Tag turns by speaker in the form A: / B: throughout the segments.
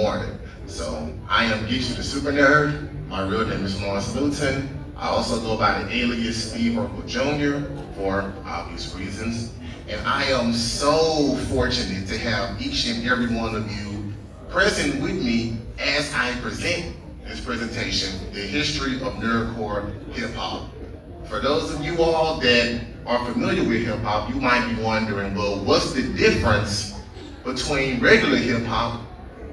A: morning. So I am Geeksy the Super Nerd. My real name is Lawrence Newton. I also go by the alias Steve Urkel Jr. for obvious reasons. And I am so fortunate to have each and every one of you present with me as I present this presentation, The History of Nerdcore Hip Hop. For those of you all that are familiar with hip hop, you might be wondering, well, what's the difference between regular hip hop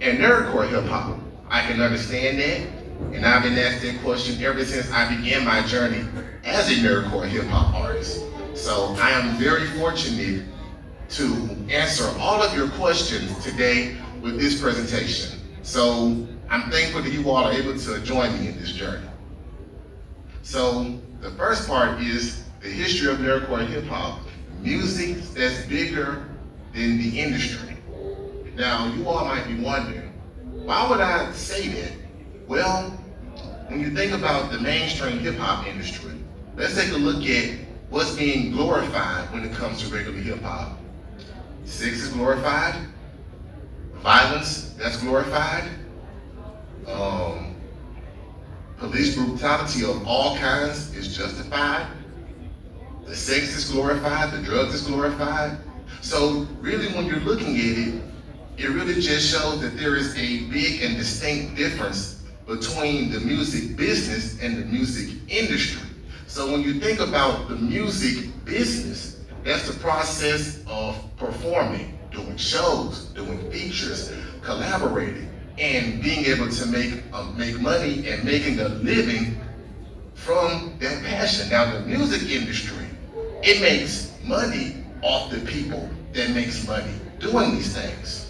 A: and nerdcore hip hop? I can understand that, and I've been asked that question ever since I began my journey as a nerdcore hip hop artist. So I am very fortunate to answer all of your questions today with this presentation. So I'm thankful that you all are able to join me in this journey. So the first part is the history of nerdcore hip hop, music that's bigger than the industry. Now, you all might be wondering, why would I say that? Well, when you think about the mainstream hip hop industry, let's take a look at what's being glorified when it comes to regular hip hop. Sex is glorified, violence, that's glorified, police brutality of all kinds is justified, the sex is glorified, the drugs is glorified. So really when you're looking at it, it really just shows that there is a big and distinct difference between the music business and the music industry. So when you think about the music business, that's the process of performing, doing shows, doing features, collaborating, and being able to make money and making a living from that passion. Now the music industry, it makes money off the people that makes money doing these things.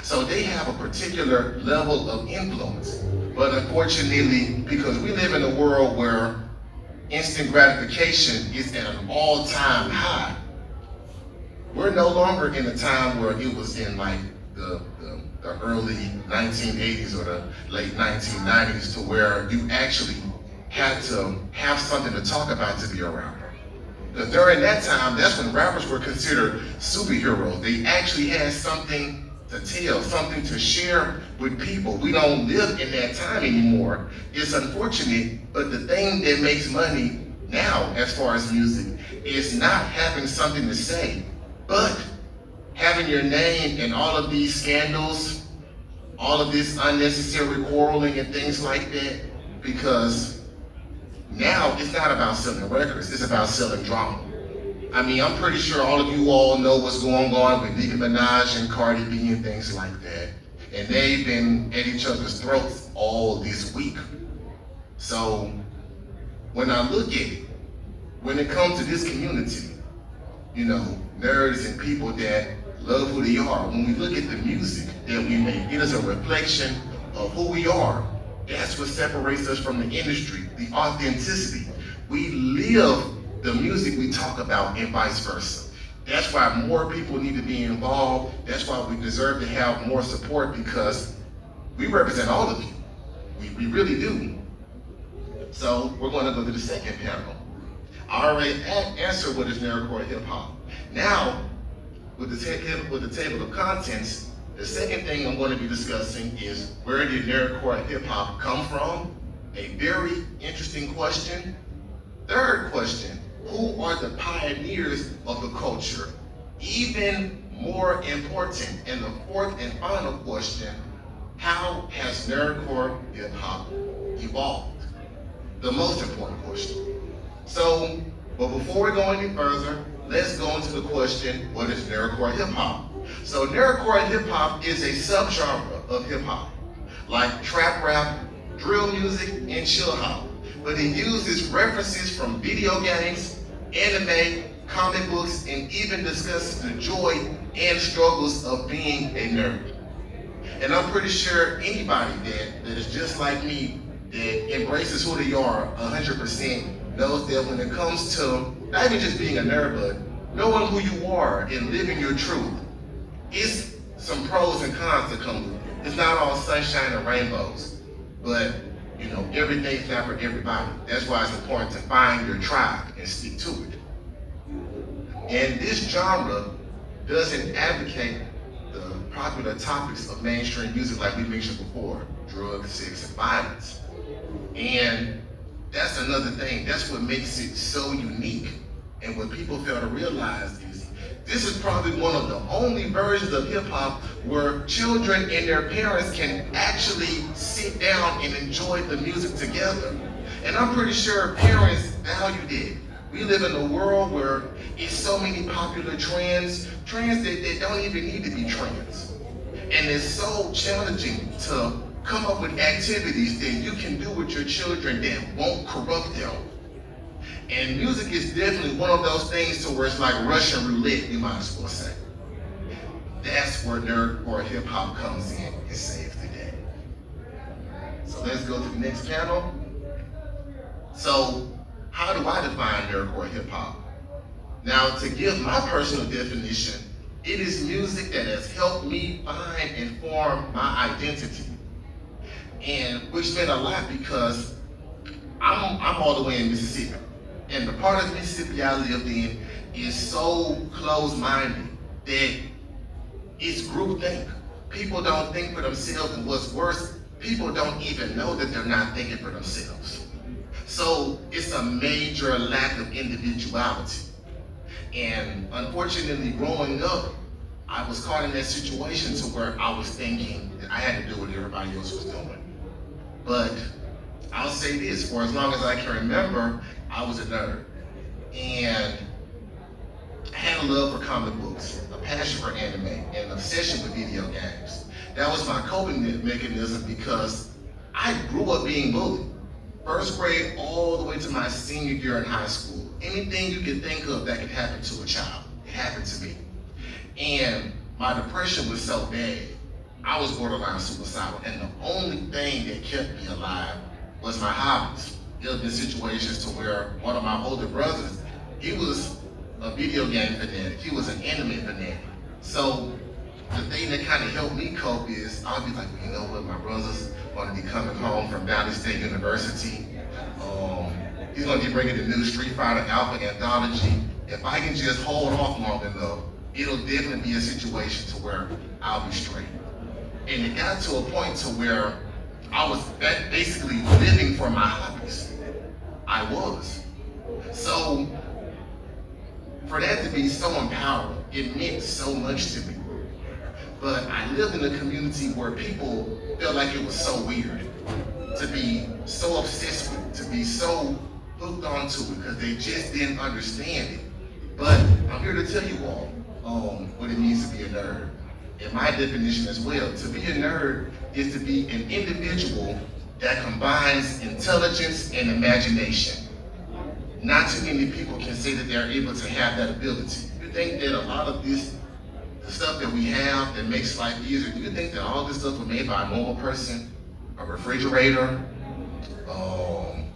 A: So they have a particular level of influence. But unfortunately, because we live in a world where instant gratification is at an all-time high, we're no longer in a time where it was in like the early 1980s or the late 1990s to where you actually had to have something to talk about to be a rapper. Because during that time, that's when rappers were considered superheroes. They actually had something to tell, something to share with people. We don't live in that time anymore. It's unfortunate, but the thing that makes money now, as far as music, is not having something to say, but having your name in all of these scandals, all of this unnecessary quarreling and things like that, because now it's not about selling records, it's about selling drama. I mean, I'm pretty sure all of you all know what's going on with Nicki Minaj and Cardi B and things like that. And they've been at each other's throats all this week. So when I look at it, when it comes to this community, you know, nerds and people that love who they are, when we look at the music that we make, it is a reflection of who we are. That's what separates us from the industry, the authenticity. We live the music we talk about and vice versa. That's why more people need to be involved. That's why we deserve to have more support, because we represent all of you. We really do. So we're going to go to the second panel. I already answered what is nerdcore hip hop. Now, with the table of contents, the second thing I'm going to be discussing is, where did nerdcore hip hop come from? A very interesting question. Third question, who are the pioneers of the culture? Even more important, and the fourth and final question, how has nerdcore hip hop evolved? The most important question. So, but before we go any further, let's go into the question, what is nerdcore hip hop? So nerdcore hip hop is a subgenre of hip hop, like trap rap, drill music, and chill hop. But it uses references from video games, anime, comic books, and even discusses the joy and struggles of being a nerd. And I'm pretty sure anybody that is just like me, that embraces who they are 100%, knows that when it comes to not even just being a nerd, but knowing who you are and living your truth, it's some pros and cons that come with it. It's not all sunshine and rainbows, but you know, everything's not for everybody. That's why it's important to find your tribe and stick to it. And this genre doesn't advocate the popular topics of mainstream music, like we mentioned before, drugs, sex, and violence. And that's another thing. That's what makes it so unique. And what people fail to realize is this is probably one of the only versions of hip hop where children and their parents can actually sit down and enjoy the music together. And I'm pretty sure parents valued it. We live in a world where it's so many popular trends that don't even need to be trends. And it's so challenging to come up with activities that you can do with your children that won't corrupt them. And music is definitely one of those things to where it's like Russian roulette, you might as well say. That's where nerdcore hip hop comes in and saves the day. So let's go to the next panel. So how do I define nerdcore hip hop? Now, to give my personal definition, it is music that has helped me find and form my identity. And which meant a lot because I'm all the way in Mississippi. And the part of Mississippi I lived in is so closed-minded that it's groupthink. People don't think for themselves, and what's worse, people don't even know that they're not thinking for themselves. So it's a major lack of individuality. And unfortunately, growing up, I was caught in that situation to where I was thinking that I had to do what everybody else was doing. But I'll say this, for as long as I can remember, I was a nerd. And I had a love for comic books, a passion for anime, and an obsession with video games. That was my coping mechanism because I grew up being bullied. First grade all the way to my senior year in high school. Anything you can think of that could happen to a child, it happened to me. And my depression was so bad, I was borderline suicidal. And the only thing that kept me alive was my hobbies. There have been situations to where one of my older brothers, he was a video game fanatic. He was an anime fanatic. So the thing that kind of helped me cope is I'll be like, well, you know what, my brother's going to be coming home from Valley State University. He's going to be bringing the new Street Fighter Alpha anthology. If I can just hold off long enough, it'll definitely be a situation to where I'll be straight. And it got to a point to where I was basically living for my hobbies. I was. So for that to be so empowering, it meant so much to me. But I lived in a community where people felt like it was so weird to be so obsessed with it, to be so hooked onto it, because they just didn't understand it. But I'm here to tell you all what it means to be a nerd. And my definition as well, to be a nerd is to be an individual that combines intelligence and imagination. Not too many people can say that they're able to have that ability. You think that a lot of this, the stuff that we have that makes life easier, do you think that all this stuff was made by a normal person? A refrigerator,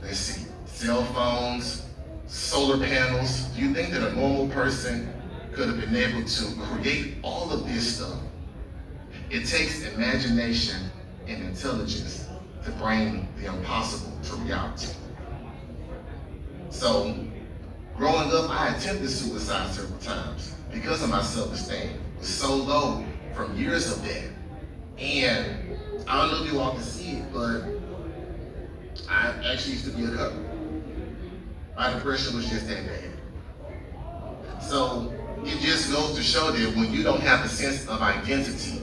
A: let's see, cell phones, solar panels. Do you think that a normal person could have been able to create all of this stuff? It takes imagination and intelligence to bring the impossible to reality. So, growing up, I attempted suicide several times because of my self-esteem. It was so low from years of that. And I don't know if you all can see it, but I actually used to be a couple. My depression was just that bad. So, it just goes to show that when you don't have a sense of identity,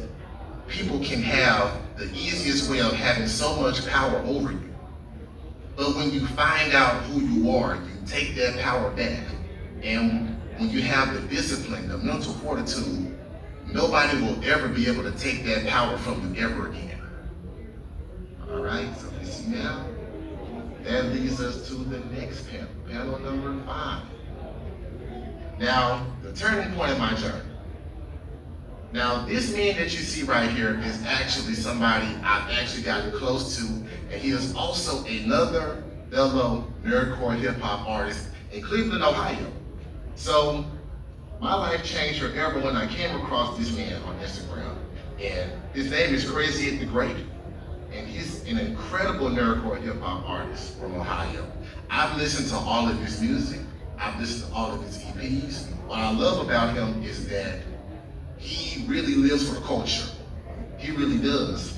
A: people can have the easiest way of having so much power over you. But when you find out who you are, you take that power back. And when you have the discipline, the mental fortitude, nobody will ever be able to take that power from you ever again. All right, so you see now, that leads us to the next panel, panel number 5. Now, the turning point of my journey. Now, this man that you see right here is actually somebody I've actually gotten close to, and he is also another fellow nerdcore hip hop artist in Cleveland, Ohio. So, my life changed forever when I came across this man on Instagram. And his name is Crazy the Great, and he's an incredible nerdcore hip hop artist from Ohio. I've listened to all of his music. I've listened to all of his EPs. What I love about him is that he really lives for the culture. He really does.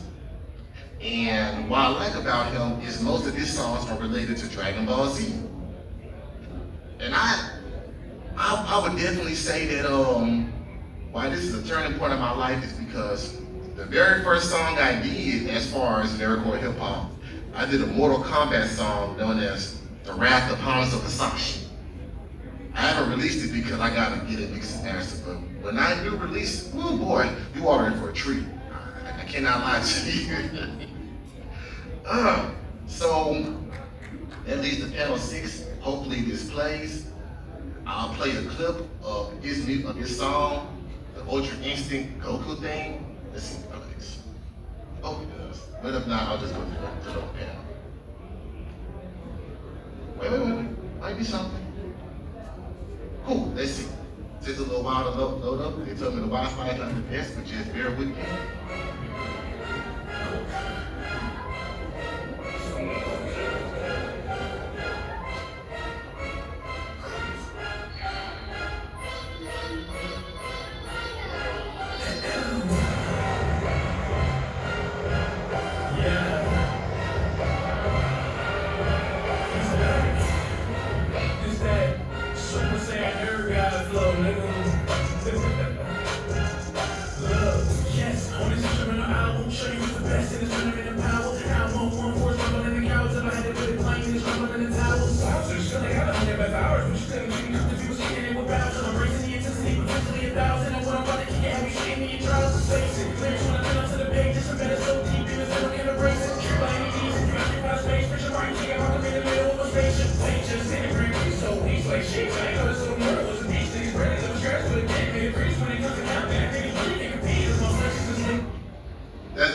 A: And what I like about him is most of his songs are related to Dragon Ball Z. And I would definitely say that why this is a turning point in my life is because the very first song I did as far as Nerdcore hip hop, I did a Mortal Kombat song known as The Wrath of Hanzo Hasashi. I haven't released it because I gotta get it mixed and mastered, but when I do release, oh boy, you are in for a treat. I cannot lie to you. So that leads to panel 6. Hopefully this plays. I'll play a clip of his song, the Ultra Instinct Goku thing. Let's see if it plays. Oh, it does. But if not, I'll just go to the panel. Wait. Might be something. Cool, let's see. It takes a little while to load up. They told me the Wi-Fi is not the best, but just bear with me.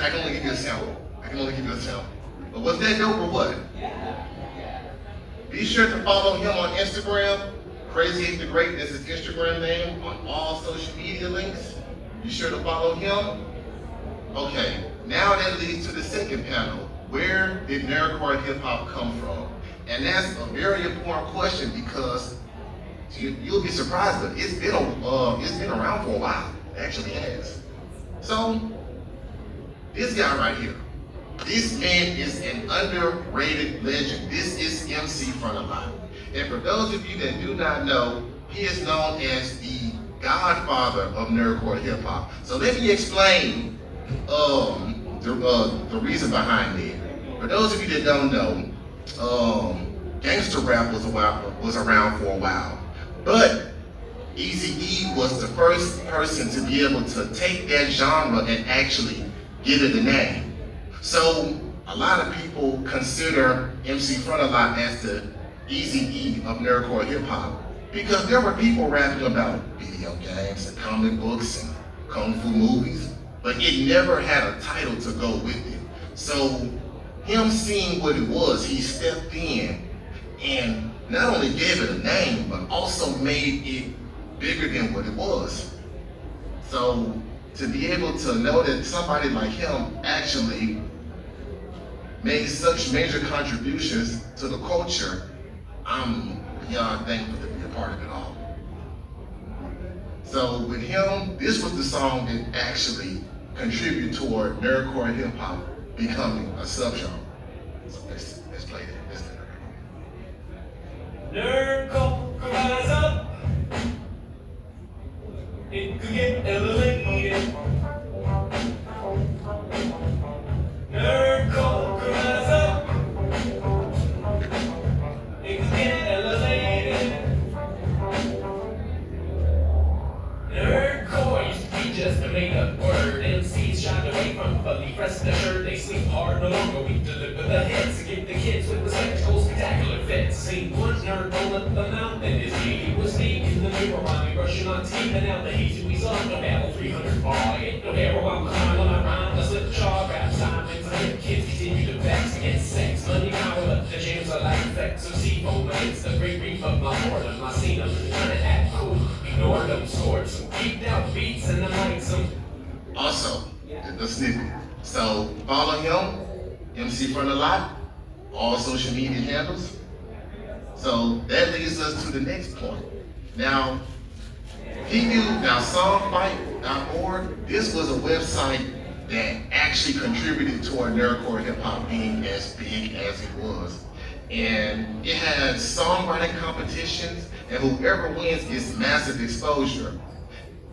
A: I can only give you a sample. But was that dope or what? Be sure to follow him on Instagram. Crazy Eight the Great, that's his Instagram name, on all social media links. Be sure to follow him. Okay, now that leads to the second panel. Where did Nerdcore hip hop come from? And that's a very important question because you'll be surprised, but it's been around for a while. It actually has. So, this guy right here. This man is an underrated legend. This is MC Frontalot. And for those of you that do not know, he is known as the godfather of Nerdcore hip hop. So let me explain the reason behind it. For those of you that don't know, gangster rap was around for a while. But Eazy-E was the first person to be able to take that genre and actually give it a name. So a lot of people consider MC Frontalot as the Eazy-E of Nerdcore hip hop because there were people rapping about video games and comic books and kung fu movies, but it never had a title to go with it. So him seeing what it was, he stepped in and not only gave it a name, but also made it bigger than what it was. So to be able to know that somebody like him actually made such major contributions to the culture, I'm beyond thankful to be a part of it all. So with him, this was the song that actually contributed toward Nerdcore hip hop becoming a subgenre. So let's play that. Let's do that.
B: Nerdcore, rise up. It could get elevated. Nerdcore, rise up. It could get elevated. Nerdcore used to be just a made-up word. MCs shied away from belief, rest assured they sleep hard. No longer we deliver the hits to get the kids with the spectacle spectacular fits. See one nerd roll up the mountain. His he was deep in the mirror while we brushing our teeth. And now the heat we saw no battle 300 bar. Ain't no hair while I'm climbing on my rhyme. The slip jaw rap Simons. And kids continue to vex against sex. Money power up the jams are like effects of C4. It's the great reef of my boredom. I seen them trying to act cool. Ignore them, scored some geeked out beats and I like some.
A: Also, the snippet. So follow him, MC Frontalot, all social media handles. So that leads us to the next point. Now, Song Fight This was a website that actually contributed toward nerdcore hip hop being as big as it was. And it had songwriting competitions, and whoever wins gets massive exposure,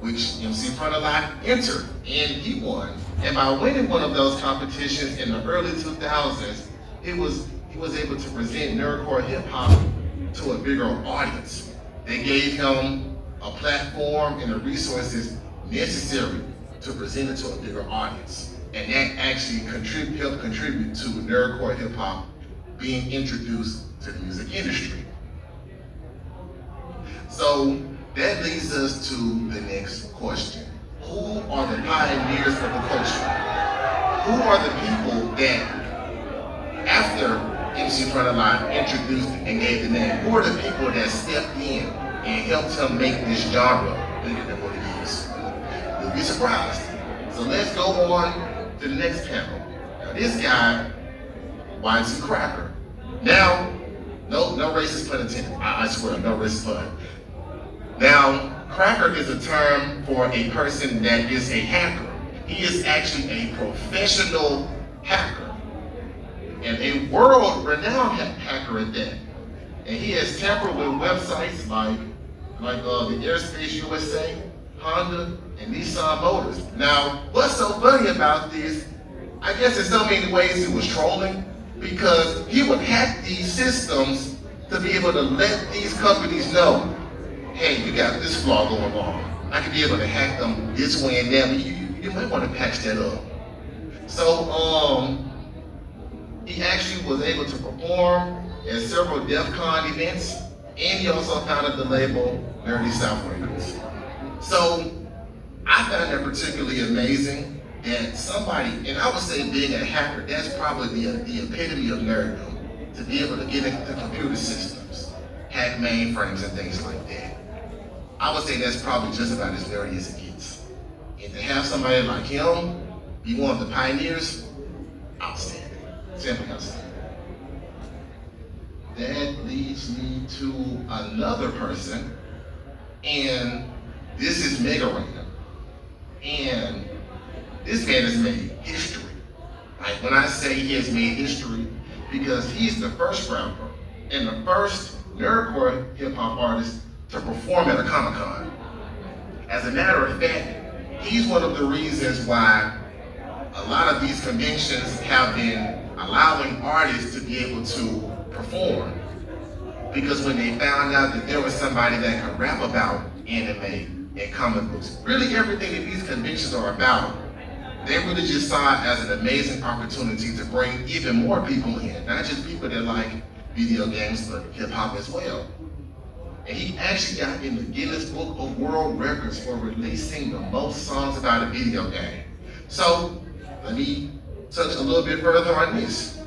A: which MC Frontalot entered, and he won. And by winning one of those competitions in the early 2000s, he was able to present nerdcore hip hop to a bigger audience. They gave him a platform and the resources necessary to present it to a bigger audience. And that actually helped contribute to nerdcore hip hop being introduced to the music industry. So that leads us to the next question. Who are the pioneers of the culture? Who are the people that, after MC Frontalot introduced and gave the name, who are the people that stepped in and helped him make this genre bigger than what it is? You'll be surprised. So let's go on to the next panel. Now this guy, YT Cracker. Now, no racist pun intended. I swear, no racist pun. Now, cracker is a term for a person that is a hacker. He is actually a professional hacker and a world-renowned hacker at that. And he has tampered with websites like the Airspace USA, Honda, and Nissan Motors. Now, what's so funny about this, I guess in so many ways he was trolling, because he would hack these systems to be able to let these companies know, hey, you got this flaw going on. I could be able to hack them this way and that, but you might want to patch that up. So he actually was able to perform at several DEF CON events, and he also founded the label Nerdy South Records. So I found that particularly amazing that somebody, and I would say being a hacker, that's probably the epitome of nerddom, to be able to get into computer systems, hack mainframes and things like that. I would say that's probably just about as nerdy as it gets. And to have somebody like him be one of the pioneers, outstanding, simply outstanding. That leads me to another person, and this is Mega Ran. And this man has made history. Like when I say he has made history, because he's the first rapper and the first nerdcore hip hop artist to perform at a Comic-Con. As a matter of fact, he's one of the reasons why a lot of these conventions have been allowing artists to be able to perform. Because when they found out that there was somebody that could rap about anime and comic books, really everything that these conventions are about, they really just saw it as an amazing opportunity to bring even more people in, not just people that like video games, but hip hop as well. And he actually got in the Guinness Book of World Records for releasing the most songs about a video game. So let me touch a little bit further on this.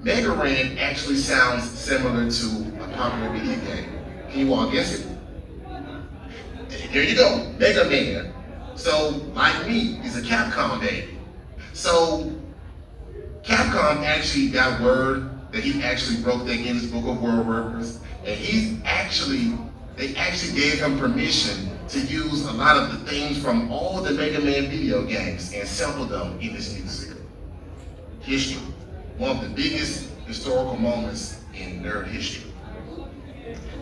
A: Mega Ran actually sounds similar to a popular video game. Can you all guess it? There you go, Mega Man. So, like me, he's a Capcom baby. So, Capcom actually got word that he actually broke their Guinness Book of World Records, and they actually gave him permission to use a lot of the themes from all the Mega Man video games and sample them in his music. History, one of the biggest historical moments in nerd history.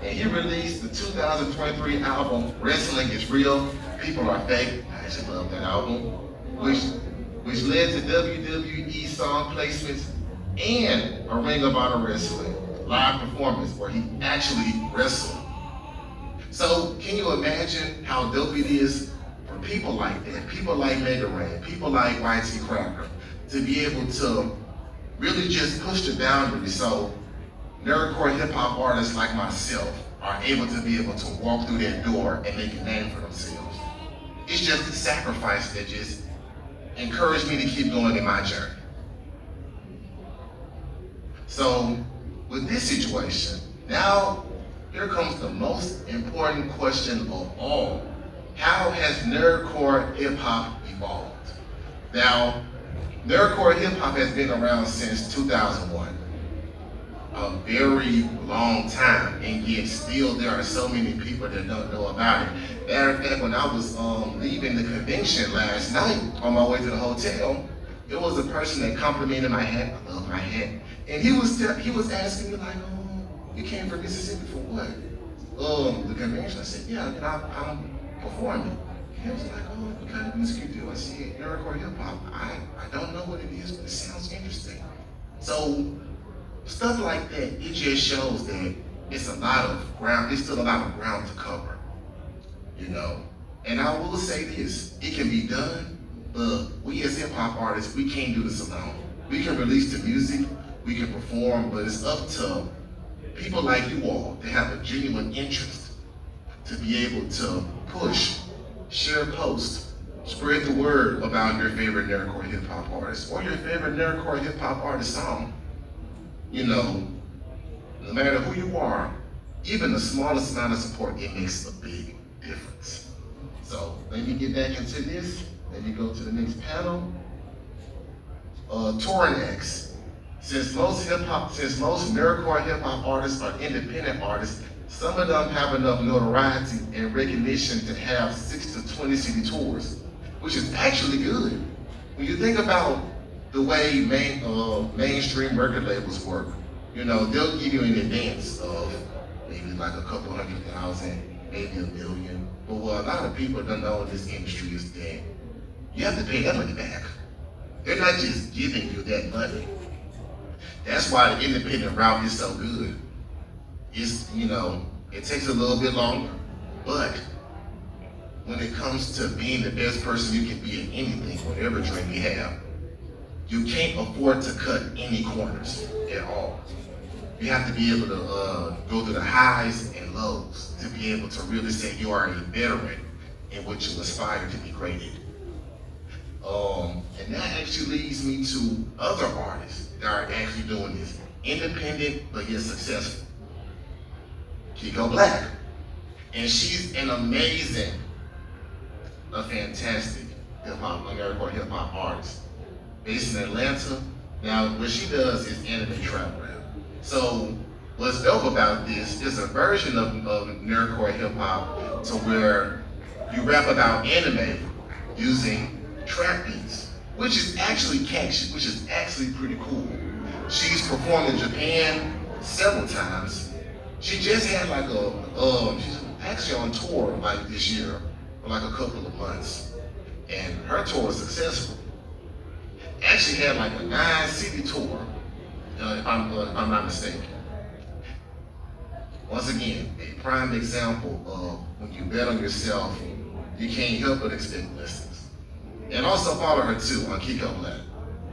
A: And he released the 2023 album, Wrestling is Real, People Are Fake. I actually love that album, which led to WWE song placements and a Ring of Honor Wrestling live performance where he actually wrestled. So can you imagine how dope it is for people like that, people like Mega Ran, people like YT Cracker, to be able to really just push the boundaries so nerdcore hip hop artists like myself are able to be able to walk through that door and make a name for themselves. It's just a sacrifice that just encouraged me to keep going in my journey. So with this situation, now here comes the most important question of all. How has nerdcore hip hop evolved? Now, nerdcore hip hop has been around since 2001. a very long time, and yet still there are so many people that don't know about it. Matter of fact, when I was leaving the convention last night on my way to the hotel, it was a person that complimented my hat. I love my hat, and he was asking me like, "Oh, you came from Mississippi for what?" The convention. I said, "Yeah, and I'm performing." He was like, "Oh, what kind of music you do?" I said, "Nerdcore hip hop." I don't know what it is, but it sounds interesting. So stuff like that, it just shows that it's a lot of ground, it's still a lot of ground to cover, you know. And I will say this, it can be done, but we as hip hop artists, we can't do this alone. We can release the music, we can perform, but it's up to people like you all that have a genuine interest to be able to push, share posts, spread the word about your favorite nerdcore hip hop artist or your favorite nerdcore hip hop artist song. You know, no matter who you are, even the smallest amount of support, it makes a big difference. So let me get back into this. Let me go to the next panel. Touring acts. Since most nerdcore hip hop artists are independent artists, some of them have enough notoriety and recognition to have 6 to 20 city tours, which is actually good. When you think about the way mainstream record labels work, you know, they'll give you an advance of maybe like a couple 100,000, maybe $1 million. But what a lot of people don't know in this industry is that you have to pay that money back. They're not just giving you that money. That's why the independent route is so good. It's, you know, it takes a little bit longer, but when it comes to being the best person you can be at anything, whatever dream you have, you can't afford to cut any corners at all. You have to be able to go through the highs and lows to be able to really say you are a veteran in what you aspire to be great at. And that actually leads me to other artists that are actually doing this, independent but yet successful. Kiko Black, and she's an amazing, a fantastic nerdcore hip hop artist based in Atlanta. Now, what she does is anime trap rap. So, what's dope about this is a version of nerdcore hip hop to where you rap about anime using trap beats, which is actually catchy, which is actually pretty cool. She's performed in Japan several times. She just had like she's actually on tour like this year for like a couple of months. And her tour was successful. Actually had like a 9-city tour, if I'm not mistaken. Once again, a prime example of when you bet on yourself, you can't help but expect blessings. And also follow her too on Kiko Black,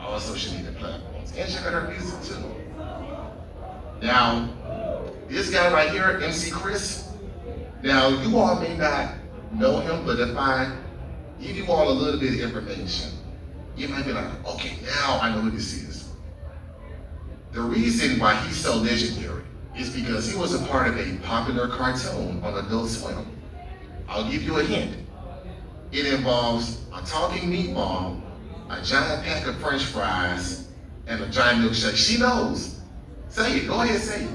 A: all social media platforms. And check out her music too. Now, this guy right here, MC Chris, now you all may not know him, but if I give you all a little bit of information, you might be like, okay, now I know who this is. The reason why he's so legendary is because he was a part of a popular cartoon on Adult Swim. I'll give you a hint. It involves a talking meatball, a giant pack of French fries, and a giant milkshake. She knows. Say it, go ahead, say it.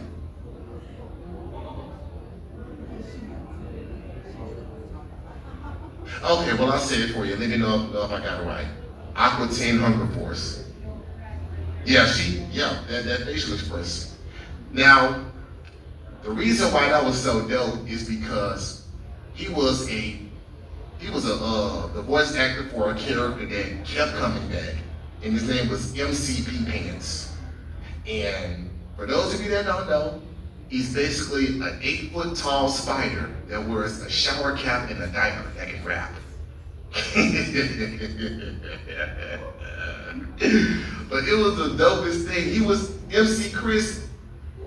A: Okay, well I'll say it for you. Let me know if I got it right. Aqua Teen Hunger Force. Yeah, that facial expression. Now, the reason why that was so dope is because he was the voice actor for a character that kept coming back, and his name was MCP Pants. And for those of you that don't know, he's basically an 8-foot tall spider that wears a shower cap and a diaper that can rap. But it was the dopest thing. He was MC Chris.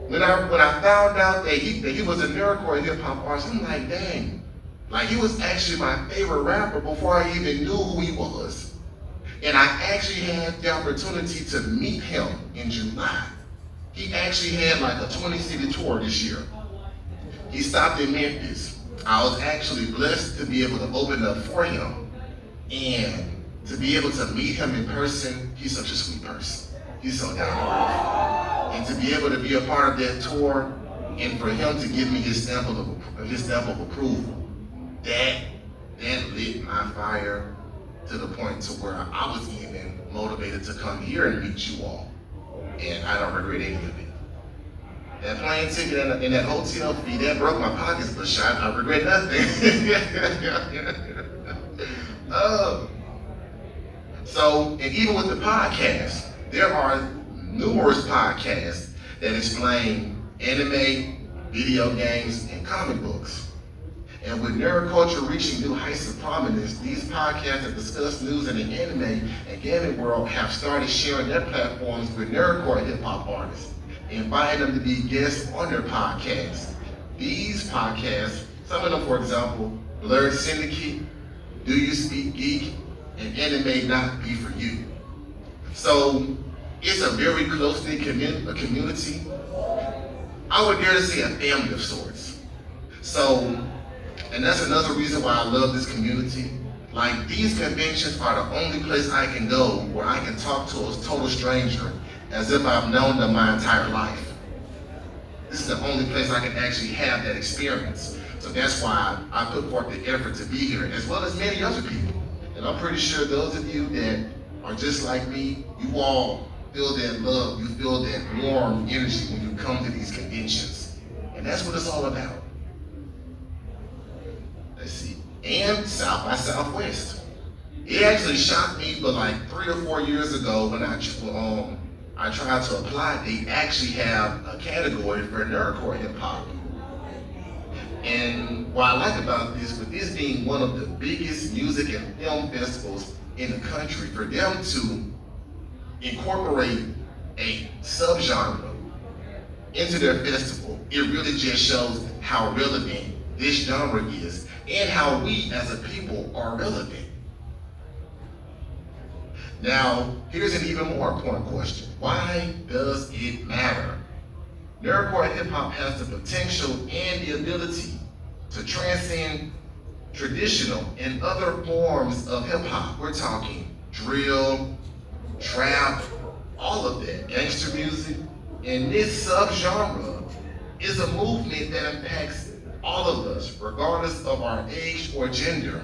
A: When I found out that he was a nerdcore hip hop artist, I'm like, dang. Like, he was actually my favorite rapper before I even knew who he was. And I actually had the opportunity to meet him in July. He actually had like a 20-city tour this year. He stopped in Memphis. I was actually blessed to be able to open up for him and to be able to meet him in person. He's such a sweet person. He's so down to earth. And to be able to be a part of that tour and for him to give me his stamp of approval, that lit my fire to the point to where I was even motivated to come here and meet you all. And I don't regret any of it. That plane ticket and that hotel fee, that broke my pockets, but I regret nothing. And even with the podcast, there are numerous podcasts that explain anime, video games, and comic books. And with nerd culture reaching new heights of prominence, these podcasts that discuss news in the anime and gaming world have started sharing their platforms with nerdcore hip-hop artists, inviting them to be guests on their podcasts. These podcasts, some of them, for example, Blurred Syndicate, Do You Speak Geek, and Anime Not Be For You. So it's a very close-knit community. I would dare to say a family of sorts. And that's another reason why I love this community. Like, these conventions are the only place I can go where I can talk to a total stranger as if I've known them my entire life. This is the only place I can actually have that experience. So that's why I put forth the effort to be here, as well as many other people. And I'm pretty sure those of you that are just like me, you all feel that love, you feel that warm energy when you come to these conventions. And that's what it's all about. Let's see. And South by Southwest. It actually shocked me, but like 3 or 4 years ago when I tried to apply, they actually have a category for nerdcore hip hop. And what I like about this, with this being one of the biggest music and film festivals in the country, for them to incorporate a subgenre into their festival, it really just shows how relevant this genre is and how we as a people are relevant. Now, here's an even more important question. Why does it matter? Nerdcore hip hop has the potential and the ability to transcend traditional and other forms of hip hop. We're talking drill, trap, all of that, gangster music. And this subgenre is a movement that impacts all of us, regardless of our age or gender.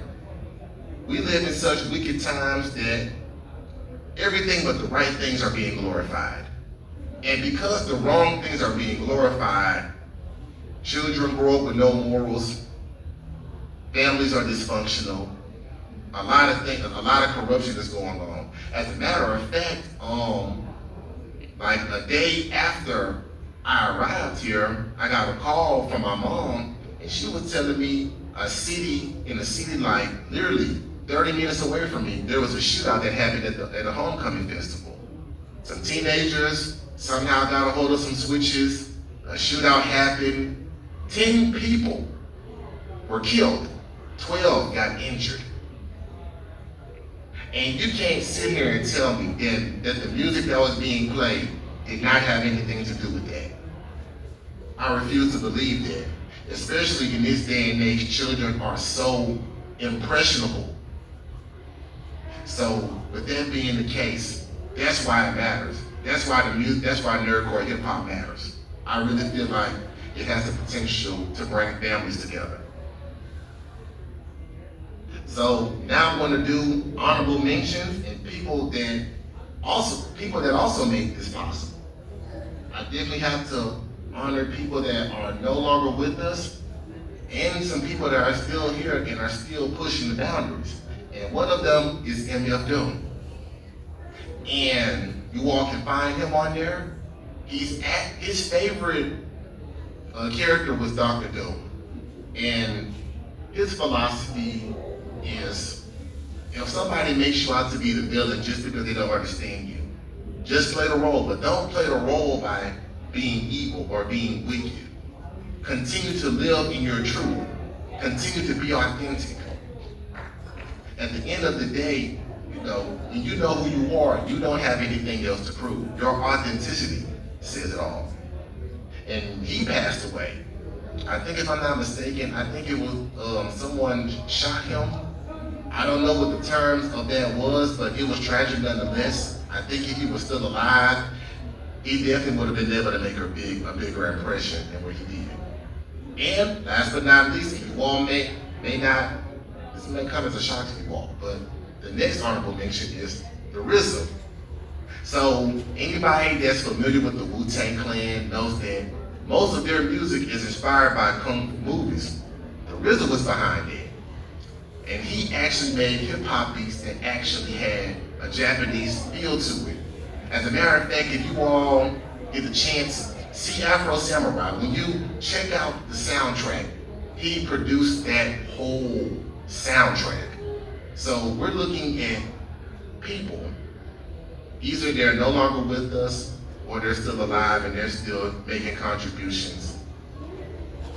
A: We live in such wicked times that everything but the right things are being glorified. And because the wrong things are being glorified, children grow up with no morals, families are dysfunctional, a lot of corruption is going on. As a matter of fact, like a day after I arrived here, I got a call from my mom, and she was telling me in a city like literally 30 minutes away from me, there was a shootout that happened at a homecoming festival. Some teenagers somehow got a hold of some switches, a shootout happened, 10 people were killed, 12 got injured. And you can't sit here and tell me that the music that was being played did not have anything to do with that. I refuse to believe that. Especially in this day and age, children are so impressionable. So with that being the case, that's why it matters. That's why nerdcore hip hop matters. I really feel like it has the potential to bring families together. So now I'm going to do honorable mentions and people that also make this possible. I definitely have to honor people that are no longer with us and some people that are still here and are still pushing the boundaries. And one of them is MF Doom. And you all can find him on there. His favorite character was Dr. Doom. And his philosophy is, if somebody makes you out to be the villain just because they don't understand you, just play the role, but don't play the role by being evil or being wicked. Continue to live in your truth. Continue to be authentic. At the end of the day, when you know who you are, you don't have anything else to prove. Your authenticity says it all. And he passed away. I think if I'm not mistaken, I think it was someone shot him. I don't know what the terms of that was, but it was tragic nonetheless. I think if he was still alive, he definitely would have been able to make a bigger impression than what he did. And last but not least, you all may not, this may come as a shock to you all, but the next honorable mention is the RZA. So anybody that's familiar with the Wu-Tang Clan knows that most of their music is inspired by kung fu movies. The RZA was behind it. And he actually made hip hop beats that actually had a Japanese feel to it. As a matter of fact, if you all get the chance, see Afro Samurai, when you check out the soundtrack, he produced that whole soundtrack. So we're looking at people, either they're no longer with us or they're still alive and they're still making contributions.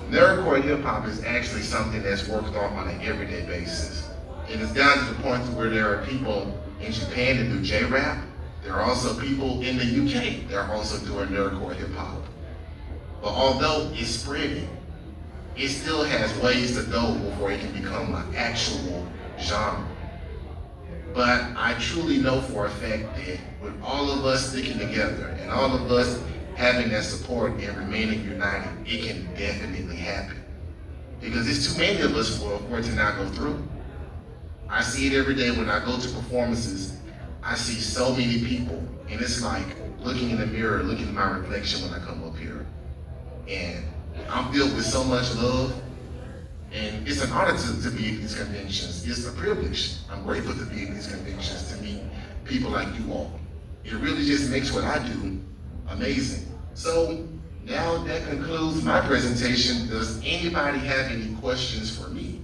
A: Nerdcore hip hop is actually something that's worked on an everyday basis. It is down to the point where there are people in Japan that do J-rap. There are also people in the UK that are also doing nerdcore hip hop. But although it's spreading, it still has ways to go before it can become an actual genre. But I truly know for a fact that with all of us sticking together and all of us having that support and remaining united, it can definitely happen. Because it's too many of us for it to not go through. I see it every day when I go to performances. I see so many people, and it's like looking in the mirror, looking at my reflection when I come up here. And I'm filled with so much love, and it's an honor to be at these conventions. It's a privilege. I'm grateful to be at these conventions, to meet people like you all. It really just makes what I do amazing. So now that concludes my presentation. Does anybody have any questions for me?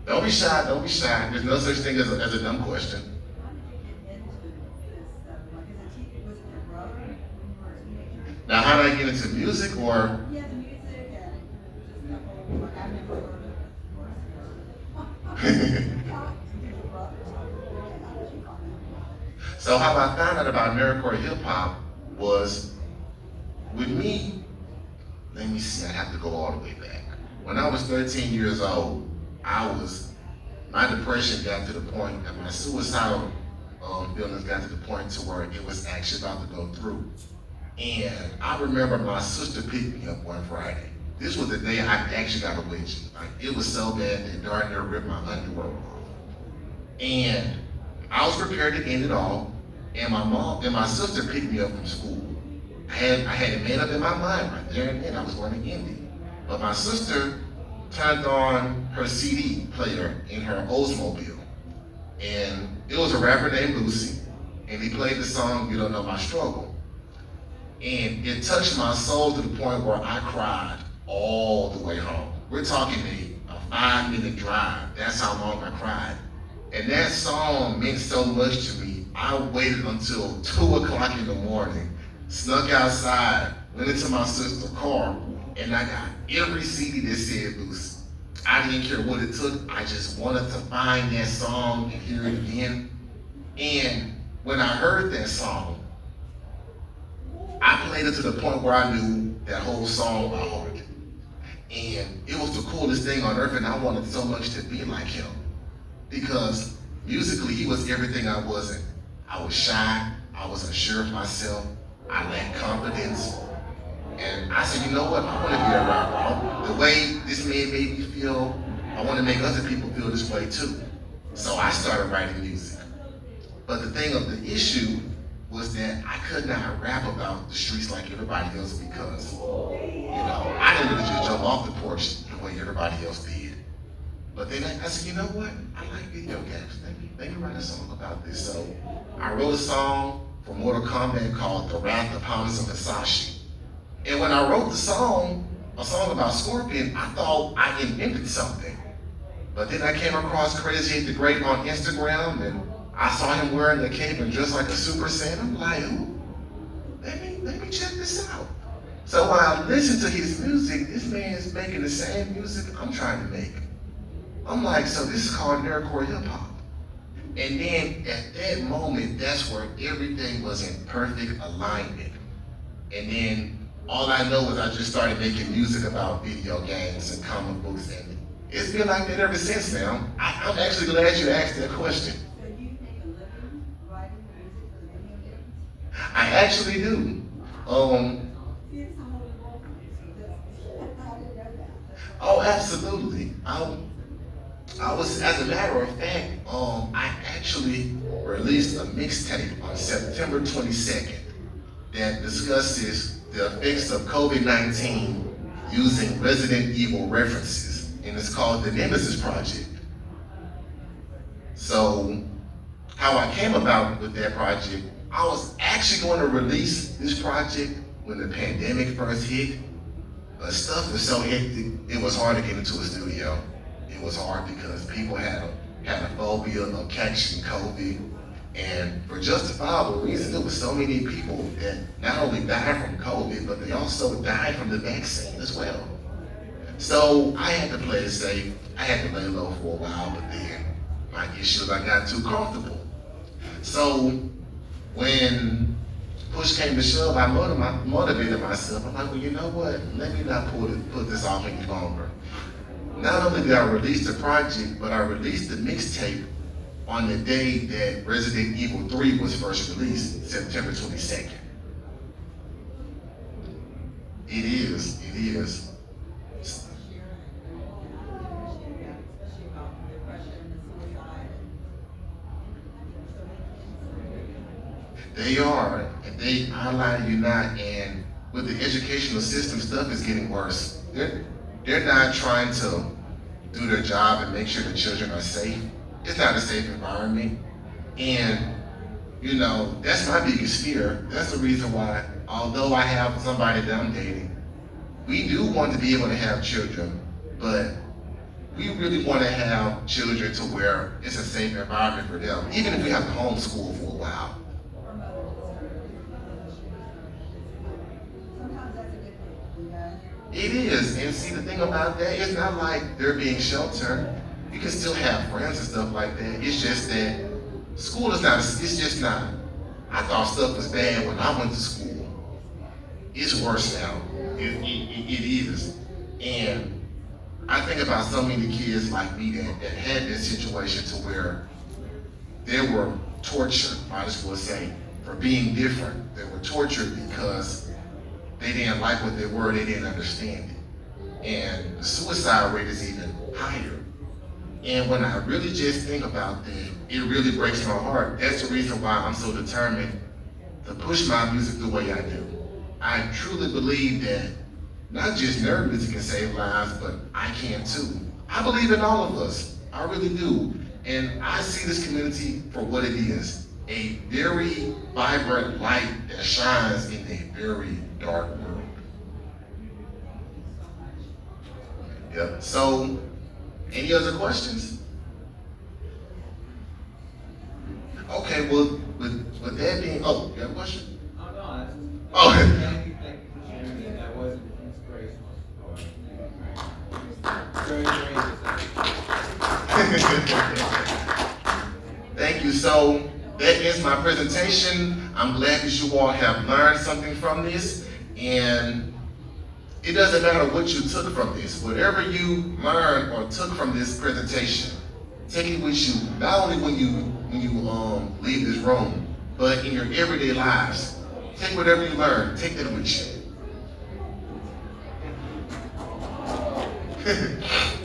A: Don't be shy, don't be shy. There's no such thing as a dumb question. Now, how did I get into music, or?
C: Yeah, the music and just the whole, I've never
A: So how I found out about nerdcore hip hop was, with me, let me see, I have to go all the way back. When I was 13 years old, my depression got to the point, and my suicidal feelings got to the point to where it was actually about to go through. And I remember my sister picked me up one Friday. This was the day I actually got a wedgie. Like, it was so bad that darn near ripped my underwear off. And I was prepared to end it all. And my mom and my sister picked me up from school. I had it made up in my mind right there and then I was going to end it. But my sister turned on her CD player in her Oldsmobile. And it was a rapper named Lucy. And he played the song, You Don't Know My Struggle. And it touched my soul to the point where I cried all the way home. We're talking a 5-minute drive. That's how long I cried. And that song meant so much to me. I waited until 2 o'clock in the morning, snuck outside, went into my sister's car, and I got every CD that said Lucy. I didn't care what it took. I just wanted to find that song and hear it again. And when I heard that song, I played it to the point where I knew that whole song by heart. And it was the coolest thing on earth, and I wanted so much to be like him. Because musically, he was everything I wasn't. I was shy, I was unsure of myself, I lacked confidence. And I said, you know what, I want to be a rapper. The way this man made me feel, I want to make other people feel this way too. So I started writing music. But the thing of the issue was that I could not rap about the streets like everybody else because, I didn't really just jump off the porch the way everybody else did. But then I said, you know what? I like video games. Let me write a song about this. So I wrote a song for Mortal Kombat called The Wrath of Hamza Masashi. And when I wrote the song, a song about Scorpion, I thought I invented something. But then I came across Crazy 8 the Great on Instagram, and I saw him wearing the cape and dressed like a Super Saiyan. I'm like, ooh, let me check this out. So while I listened to his music, this man is making the same music I'm trying to make. I'm like, so this is called nerdcore hip hop. And then at that moment, that's where everything was in perfect alignment. And then all I know is I just started making music about video games and comic books, and it's been like that ever since, man. I'm actually glad you asked that question.
C: So you make a living writing music for the video games?
A: I actually do. Um,
C: See, it's some of the local, I didn't know that.
A: oh, absolutely. I was, as a matter of fact, I actually released a mixtape on September 22nd that discusses the effects of COVID-19 using Resident Evil references, and it's called the Nemesis Project. So, how I came about with that project, I was actually going to release this project when the pandemic first hit, but stuff was so hectic, it was hard to get into a studio. It was hard because people had a phobia of catching COVID, and for justifiable reasons, there was so many people that not only died from COVID, but they also died from the vaccine as well. So I had to play it safe. I had to lay low for a while, but then my issue is I got too comfortable. So when push came to shove, I motivated myself. I'm like, well, you know what? Let me not put this off any longer. Not only did I release the project, but I released the mixtape on the day that Resident Evil 3 was first released, September 22nd. It is.
C: Especially about depression and suicide.
A: They are, and they, I lie to you not, and with the educational system, stuff is getting worse. They're not trying to do their job and make sure the children are safe. It's not a safe environment. And, you know, that's my biggest fear. That's the reason why, although I have somebody that I'm dating, we do want to be able to have children, but we really want to have children to where it's a safe environment for them, even if we have to homeschool for a while.
C: Or sometimes that's a good thing, you know?
A: It is, and see the thing about that, it's not like they're being sheltered. You can still have friends and stuff like that. It's just that school is not, it's just not. I thought stuff was bad when I went to school. It's worse now. It is. And I think about so many kids like me that had this situation to where they were tortured, might as well say, for being different. They were tortured because they didn't like what they were, they didn't understand it. And the suicide rate is even higher. And when I really just think about that, it really breaks my heart. That's the reason why I'm so determined to push my music the way I do. I truly believe that not just nerd music can save lives, but I can too. I believe in all of us. I really do. And I see this community for what it is. A very vibrant light that shines in a very dark world. Yep. So, any other questions? Okay, well, with that being, oh, you have a question?
D: Oh, no, that's just.
A: Oh.
D: Thank you for sharing that. That was inspirational. Very, very interesting.
A: Thank you. So that ends my presentation. I'm glad that you all have learned something from this, and it doesn't matter what you took from this. Whatever you learned or took from this presentation, take it with you. Not only when you leave this room, but in your everyday lives. Take whatever you learn. Take that with you.